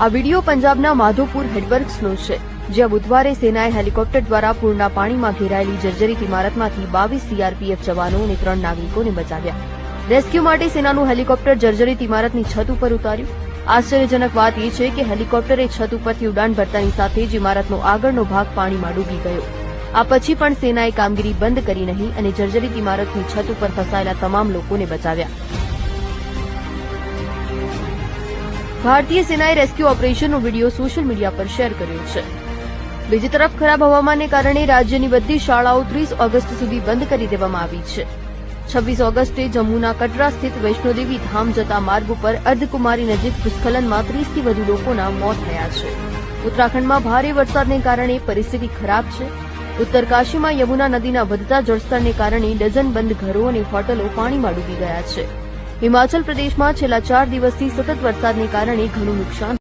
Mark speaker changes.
Speaker 1: આ વિડીયો પંજાબના માધોપુર હેડવર્ક્સનો છે, જ્યાં બુધવારે સેનાએ હેલિકોપ્ટર દ્વારા પૂરના પાણીમાં ઘેરાયેલી જર્જરિત ઇમારતમાંથી 22 સીઆરપીએફ જવાનો અને 3 નાગરિકોને બચાવ્યા. રેસ્ક્યુ માટે સેનાનું હેલિકોપ્ટર જર્જરિત ઇમારતની છત ઉપર ઉતાર્યું. આશ્ચર્યજનક વાત એ છે કે હેલિકોપ્ટરે છત ઉપરથી ઉડાન ભરતાની સાથે જ ઇમારતનો આગળનો ભાગ પાણીમાં ડૂબી ગયો. આ પછી પણ સેનાએ કામગીરી બંધ કરી નહીં અને જર્જરિત ઇમારતની છત ઉપર ફસાયેલા તમામ લોકોને બચાવ્યા. ભારતીય સેનાએ રેસ્ક્યુ ઓપરેશનનો વિડીયો સોશિયલ મીડિયા પર શેર કર્યો છે. બીજી તરફ ખરાબ હવામાનને કારણે રાજ્યની બધી શાળાઓ 30 ઓગસ્ટ સુધી બંધ કરી દેવામાં આવી છે. 26 ઓગસ્ટે જમ્મુના કટરા સ્થિત વૈષ્ણોદેવી ધામ જતા માર્ગ ઉપર અર્ધકુમારી નજીક ભૂસ્ખલનમાં 30થી વધુ લોકોના મોત થયા છે. ઉત્તરાખંડમાં ભારે વરસાદને કારણે પરિસ્થિતિ ખરાબ છે. ઉત્તરકાશીમાં યમુના નદીના વધતા જળસ્તરને કારણે ડઝનબંધ ઘરો અને હોટલો પાણીમાં ડૂબી ગયા છે. હિમાચલ પ્રદેશમાં છેલ્લા 4 દિવસથી સતત વરસાદને કારણે ઘણું નુકસાન